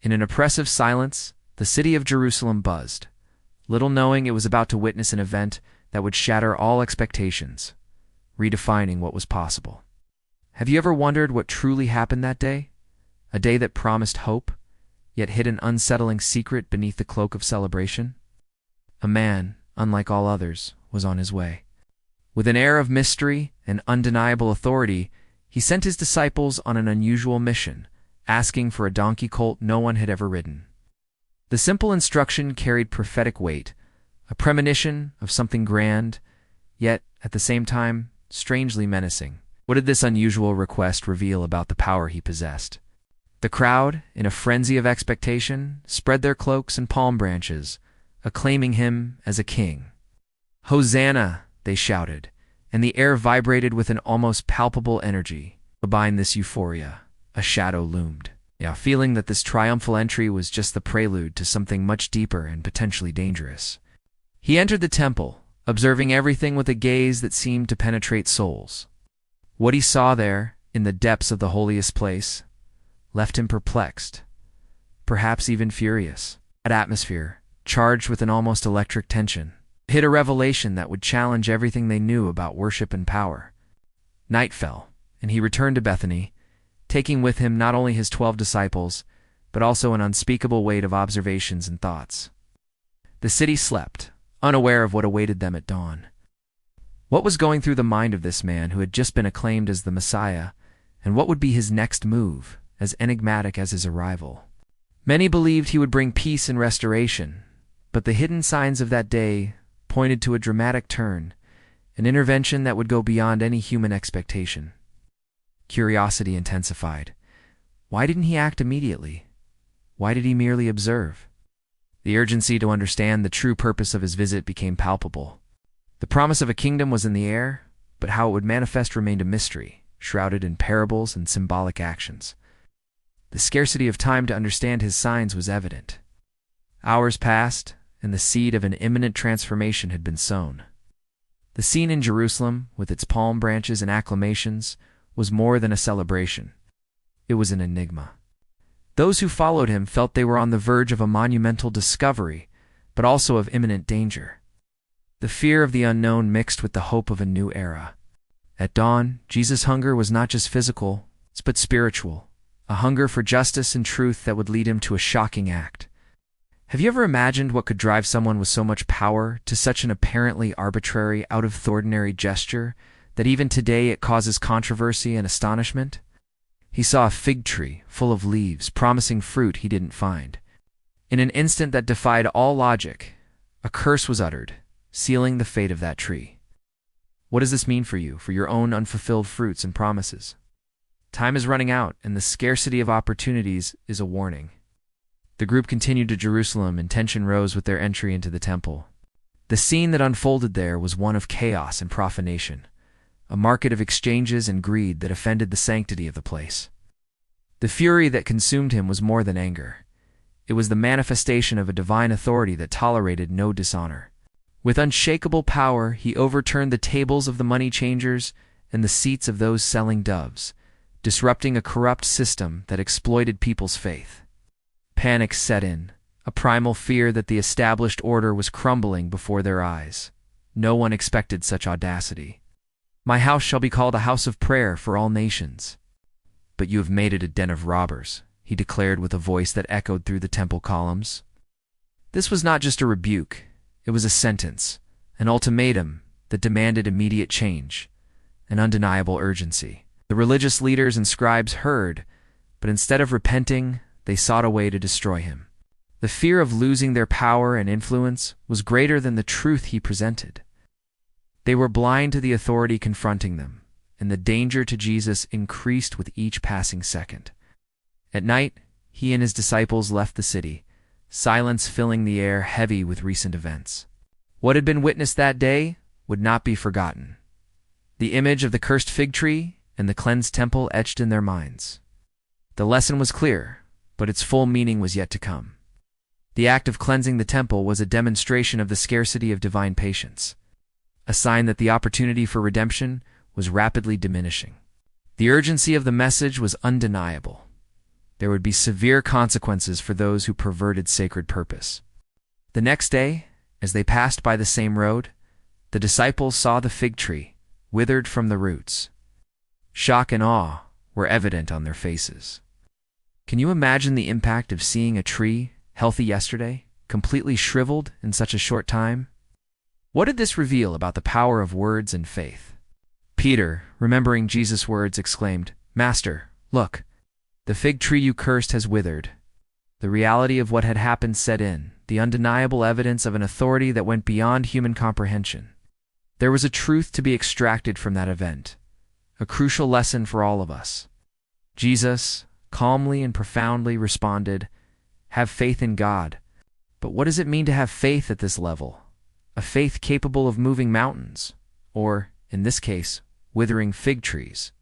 In an oppressive silence, the city of Jerusalem buzzed, little knowing it was about to witness an event that would shatter all expectations, redefining what was possible. Have you ever wondered what truly happened that day? A day that promised hope, yet hid an unsettling secret beneath the cloak of celebration? A man, unlike all others, was on his way. With an air of mystery and undeniable authority, he sent his disciples on an unusual mission, asking for a donkey colt no one had ever ridden. The simple instruction carried prophetic weight, a premonition of something grand, yet, at the same time, strangely menacing. What did this unusual request reveal about the power he possessed? The crowd, in a frenzy of expectation, spread their cloaks and palm branches, acclaiming him as a king. "Hosanna!" they shouted, and the air vibrated with an almost palpable energy. Behind this euphoria, a shadow loomed, feeling that this triumphal entry was just the prelude to something much deeper and potentially dangerous. He entered the temple, observing everything with a gaze that seemed to penetrate souls. What he saw there, in the depths of the holiest place, left him perplexed, perhaps even furious. That atmosphere, charged with an almost electric tension, hid a revelation that would challenge everything they knew about worship and power. Night fell, and he returned to Bethany, taking with him not only his 12 disciples, but also an unspeakable weight of observations and thoughts. The city slept, unaware of what awaited them at dawn. What was going through the mind of this man who had just been acclaimed as the Messiah, and what would be his next move, as enigmatic as his arrival? Many believed he would bring peace and restoration, but the hidden signs of that day pointed to a dramatic turn, an intervention that would go beyond any human expectation. Curiosity intensified. Why didn't he act immediately? Why did he merely observe? The urgency to understand the true purpose of his visit became palpable. The promise of a kingdom was in the air, but how it would manifest remained a mystery, shrouded in parables and symbolic actions. The scarcity of time to understand his signs was evident. Hours passed, and the seed of an imminent transformation had been sown. The scene in Jerusalem, with its palm branches and acclamations, was more than a celebration. It was an enigma. Those who followed him felt they were on the verge of a monumental discovery, but also of imminent danger. The fear of the unknown mixed with the hope of a new era. At dawn, Jesus' hunger was not just physical, but spiritual, a hunger for justice and truth that would lead him to a shocking act. Have you ever imagined what could drive someone with so much power to such an apparently arbitrary, out-of-the-ordinary gesture that even today it causes controversy and astonishment? He saw a fig tree full of leaves, promising fruit he didn't find. In an instant that defied all logic, a curse was uttered, sealing the fate of that tree. What does this mean for you, for your own unfulfilled fruits and promises? Time is running out, and the scarcity of opportunities is a warning. The group continued to Jerusalem, and tension rose with their entry into the temple. The scene that unfolded there was one of chaos and profanation, a market of exchanges and greed that offended the sanctity of the place. The fury that consumed him was more than anger. It was the manifestation of a divine authority that tolerated no dishonor. With unshakable power, he overturned the tables of the money changers and the seats of those selling doves, disrupting a corrupt system that exploited people's faith. Panic set in, a primal fear that the established order was crumbling before their eyes. No one expected such audacity. "My house shall be called a house of prayer for all nations. But you have made it a den of robbers," he declared with a voice that echoed through the temple columns. This was not just a rebuke, it was a sentence, an ultimatum that demanded immediate change, an undeniable urgency. The religious leaders and scribes heard, but instead of repenting, they sought a way to destroy him. The fear of losing their power and influence was greater than the truth he presented. They were blind to the authority confronting them, and the danger to Jesus increased with each passing second. At night, he and his disciples left the city, silence filling the air heavy with recent events. What had been witnessed that day would not be forgotten. The image of the cursed fig tree and the cleansed temple etched in their minds. The lesson was clear, but its full meaning was yet to come. The act of cleansing the temple was a demonstration of the scarcity of divine patience, a sign that the opportunity for redemption was rapidly diminishing. The urgency of the message was undeniable. there would be severe consequences for those who perverted sacred purpose. The next day, as they passed by the same road, the disciples saw the fig tree, withered from the roots. Shock and awe were evident on their faces. Can you imagine the impact of seeing a tree, healthy yesterday, completely shriveled in such a short time? What did this reveal about the power of words and faith? Peter, remembering Jesus' words, exclaimed, "Master, look, the fig tree you cursed has withered." The reality of what had happened set in, the undeniable evidence of an authority that went beyond human comprehension. There was a truth to be extracted from that event, a crucial lesson for all of us. Jesus, calmly and profoundly responded, "Have faith in God." But what does it mean to have faith at this level? A faith capable of moving mountains, or, in this case, withering fig trees.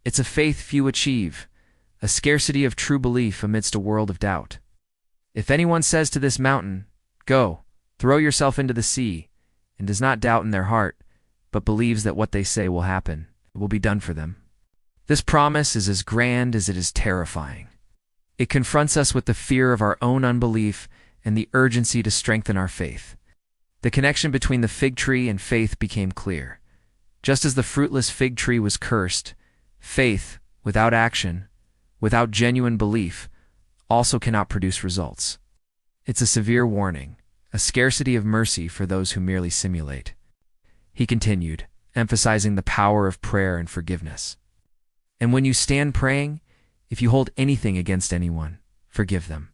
It's a faith few achieve, a scarcity of true belief amidst a world of doubt. If anyone says to this mountain, "Go, throw yourself into the sea," and does not doubt in their heart, but believes that what they say will happen, it will be done for them. This promise is as grand as it is terrifying. It confronts us with the fear of our own unbelief and the urgency to strengthen our faith. The connection between the fig tree and faith became clear. Just as the fruitless fig tree was cursed, faith, without action, without genuine belief, also cannot produce results. It's a severe warning, a scarcity of mercy for those who merely simulate. He continued, emphasizing the power of prayer and forgiveness. And when you stand praying, if you hold anything against anyone, forgive them,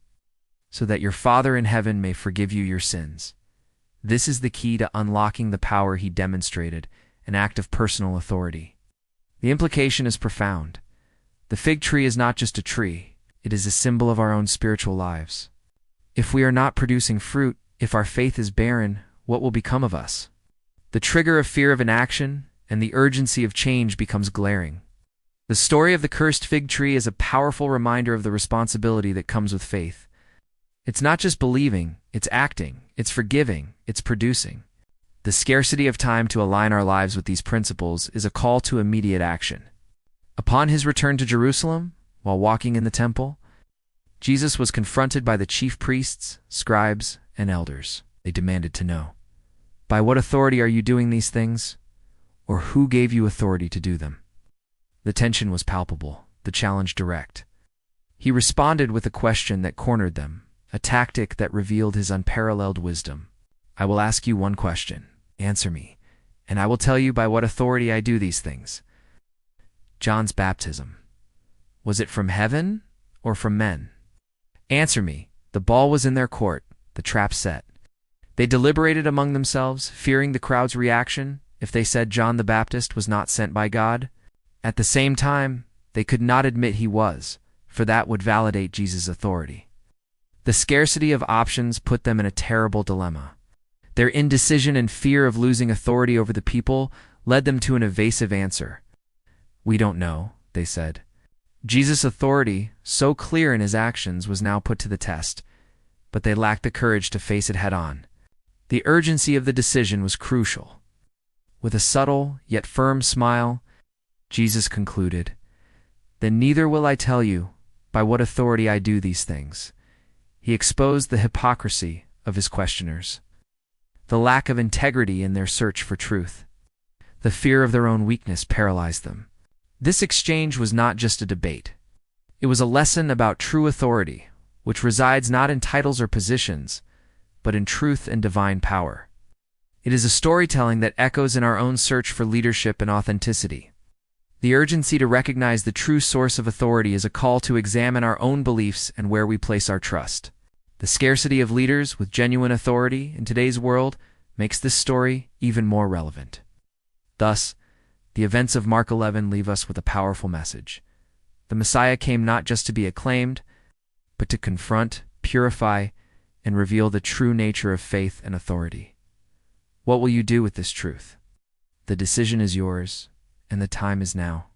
so that your Father in heaven may forgive you your sins. This is the key to unlocking the power he demonstrated, an act of personal authority. The implication is profound. The fig tree is not just a tree, it is a symbol of our own spiritual lives. If we are not producing fruit, if our faith is barren, what will become of us? The trigger of fear of inaction and the urgency of change becomes glaring. The story of the cursed fig tree is a powerful reminder of the responsibility that comes with faith. It's not just believing, it's acting, it's forgiving, it's producing. The scarcity of time to align our lives with these principles is a call to immediate action. Upon his return to Jerusalem, while walking in the temple, Jesus was confronted by the chief priests, scribes, and elders. They demanded to know, "By what authority are you doing these things? Or who gave you authority to do them?" The tension was palpable, the challenge direct. He responded with a question that cornered them, a tactic that revealed his unparalleled wisdom. "I will ask you one question. Answer me, and I will tell you by what authority I do these things." John's baptism. Was it from heaven or from men? Answer me. The ball was in their court, the trap set. They deliberated among themselves, fearing the crowd's reaction if they said John the Baptist was not sent by God. At the same time, they could not admit he was, for that would validate Jesus' authority. The scarcity of options put them in a terrible dilemma. Their indecision and fear of losing authority over the people led them to an evasive answer. "We don't know," they said. Jesus' authority, so clear in his actions, was now put to the test, but they lacked the courage to face it head-on. The urgency of the decision was crucial. With a subtle yet firm smile, Jesus concluded, "Then neither will I tell you by what authority I do these things." He exposed the hypocrisy of his questioners, the lack of integrity in their search for truth. The fear of their own weakness paralyzed them. This exchange was not just a debate. It was a lesson about true authority, which resides not in titles or positions, but in truth and divine power. It is a storytelling that echoes in our own search for leadership and authenticity. The urgency to recognize the true source of authority is a call to examine our own beliefs and where we place our trust. The scarcity of leaders with genuine authority in today's world makes this story even more relevant. Thus, the events of Mark 11 leave us with a powerful message. The Messiah came not just to be acclaimed, but to confront, purify, and reveal the true nature of faith and authority. What will you do with this truth? The decision is yours, and the time is now.